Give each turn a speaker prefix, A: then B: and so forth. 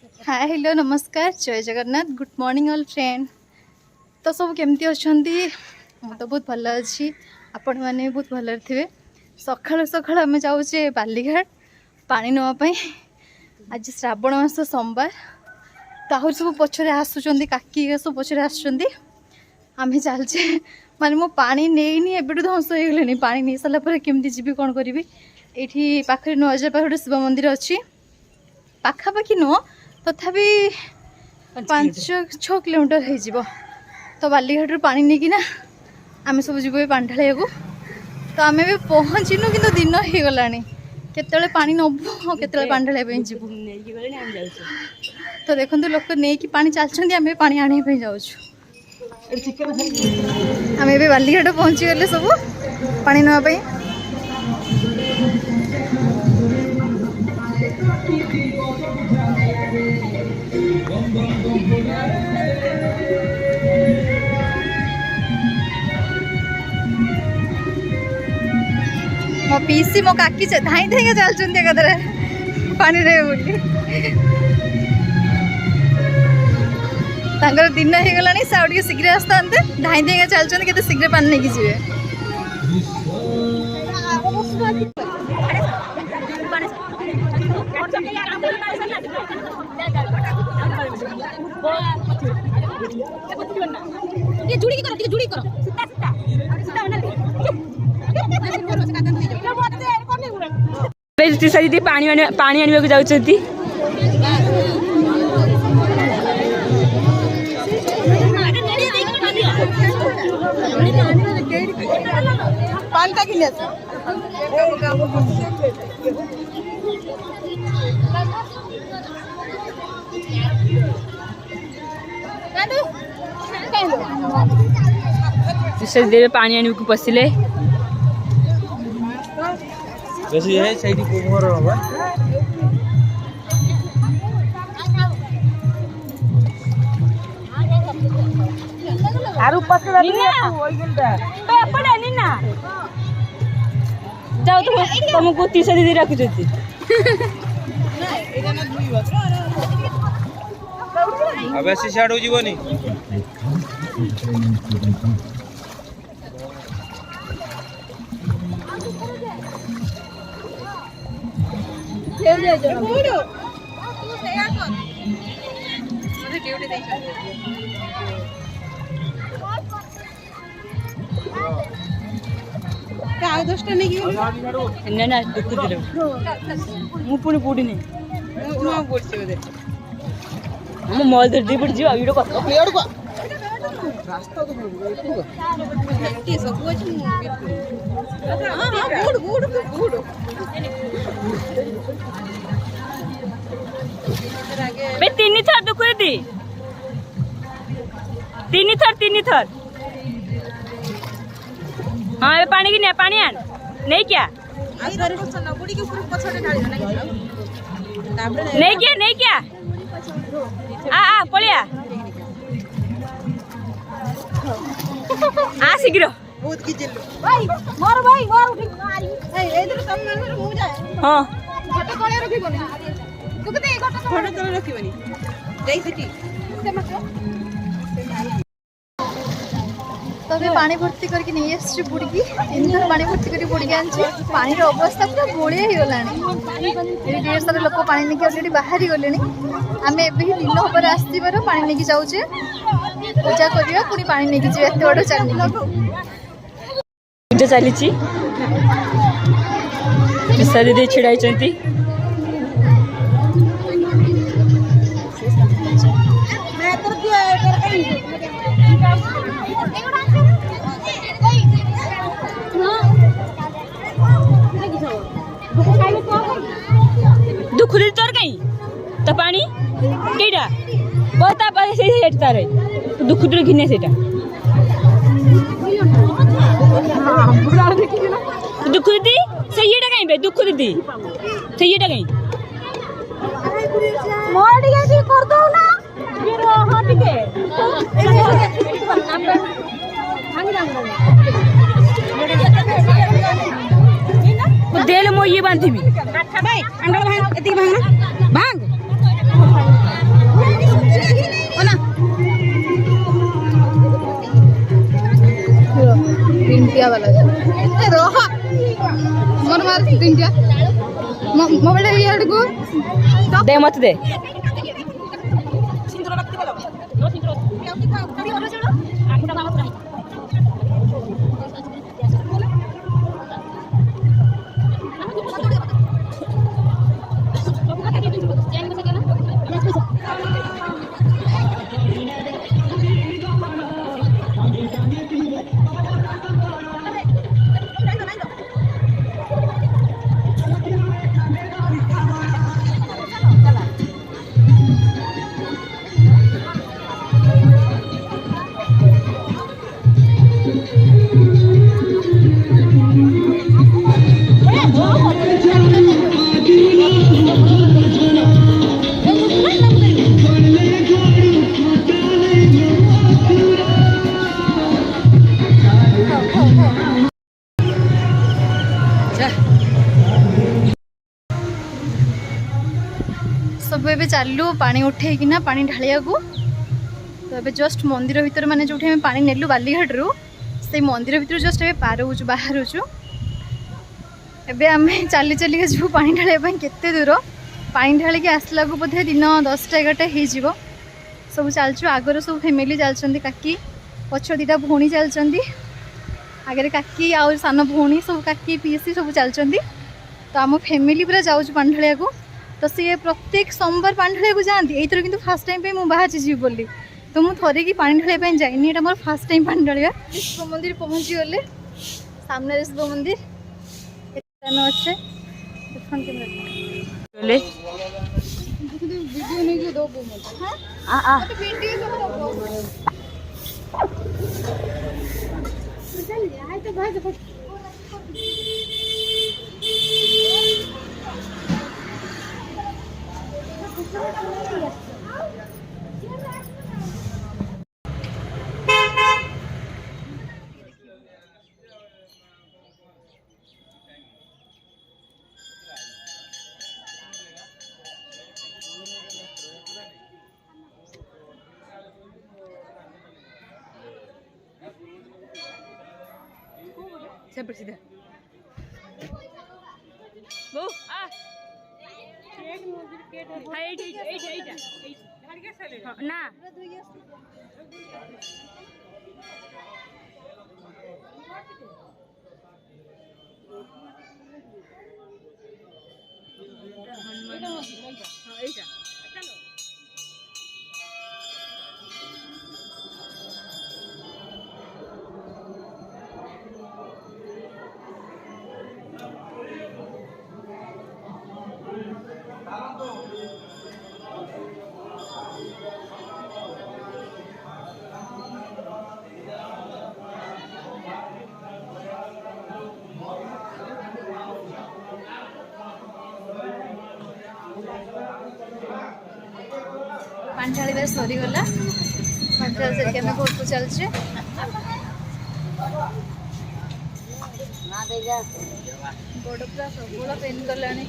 A: Hi hello नमस्कार जय Jagannath good morning all friend. तो सब केमती अच्छा मुझे तो बहुत भल अच्छी आपण मैंने बहुत भल थे। सकाल सकाल आम जाऊे बालीघाट पानी नापी। आज श्रावण मास सोमवार ताहर सब पछरे आसुचंदी काकी सब पछरे आसुचंदी आम चलचे माने मो पानी नहीं एबेठू ध्वंस हो गले पानी नहीं सारा पर केमती जीवी कौन करी ये पाखे 9000 पाखे गोटे शिव मंदिर अच्छी पाखापाखि नुह तथापि 5-6 किलोमीटर हो तो बालीघाट पानी नहीं ना आम सब जीव पानी ढालिया को तो आम भी पहुँचीनु कि दिन हो गला केत पानी नबू केत पानी ढालिया जीवु तो देखो लोक नहीं पानी चलते आम पानी आने जाऊँ आम ए बालीघाट पहुँची गले सब पानी नापी। मो पीसी मो काकी धाई धाई चलते एकादरे पानी रे बोली तांकर दिन हो गला से आउ शीघ्र आसता धाई धाई चलते के शीघ्र पानी नहीं जी
B: सारी पानी आने को जाऊँगी देवे पानी आने को पशिले
C: वैसे है साइड कोमर होगा
B: आरु पसला नीना पे पड़े नीना जाओ तुमको 30 दीदी रखी देती
C: अब ऐसे शाड हो जीवनी
B: ना देखुदी मु पुणी पुड़ी नहीं हम मॉल धर दी पड़ जी वीडियो को रास्ता तो ये सब कुछ हां गुड गुड गुड बे तीन थर दुख दी तीन थर हाँ ये पानी की नहीं पानी आन नहीं क्या नहीं क्या आ पलिया आ शीघ्र
A: बहुत की जिल्लो भाई मोर इधर तुम मन मु जाए
B: हां
A: फोटो कोले रखिबनी तू कते फोटो कोले रखिबनी जाई सेठी से मत तो पानी भर्ती करके नहीं आसी बुड़ी की 3 थर पानी भर्ती करके बुड़ी आनी पानी अवस्था पूरा गोलिया हो गला ढेर सारा लोक पानी नहीं अलरेडी बाहरी गले आम एवं दिन पर आसबार पानी नहीं जाऊे पूजा करवा पुणी पानी नहीं जी एत बड़ चल
B: पूजा चली विशा दीदी छिड़ाई दुख दी तोर कहीं तो पानी कईटा बता तार दुख दूर घिने से दुख दीदी से कहीं बे दुख दीदी से कहीं कर दो ना देल मो ये बांधी भाई भांग भांग
A: रह मोर मार तीनटा मोबाइल इयाड को
B: दे मत दे
A: सब एबे चालू पानी उठेकिना पानी ढालिया को तो एबे जस्ट मंदिर भीतर माने जो हमें पानी नेलु बालीघाट रु से मंदिर भीतर जस्ट एबे पार होचु बाहर होचु एबे आमे चली चली के जो पानी ढालिया पई केते दूर पानी ढाली के आसला को बोधे दिन 10टा 11टा हे जीवो सब चलछु आगर सब फैमिली चलचंदी काकी पछ दीटा भौणी चलचंदी आगे काकी आ सान भौणी सब काकी पीसी सब चलचंदी तो आम फैमिली पूरा जाऊँ पानी ढालिया को तो सी प्रत्येक सोमवार पानी ढालिया जाती एथर किंतु फास्ट टाइम पे मु बाहर जीव बोली तो मुझे थोड़े कि पानी ढालिया जाइनी एटा मोर फास्ट टाइम पानी ढालिया शिव मंदिर पहुँची गले सामने शिव मंदिर अच्छे
B: ले
A: वीडियो नहीं दो
B: आ आ Siempre sí. Bo, ah. ना
A: पानी ढालिबा सरीगला पानी ढाली सारिक आम घर को चलचे गोड़ पूरा सबुला पेन कलानी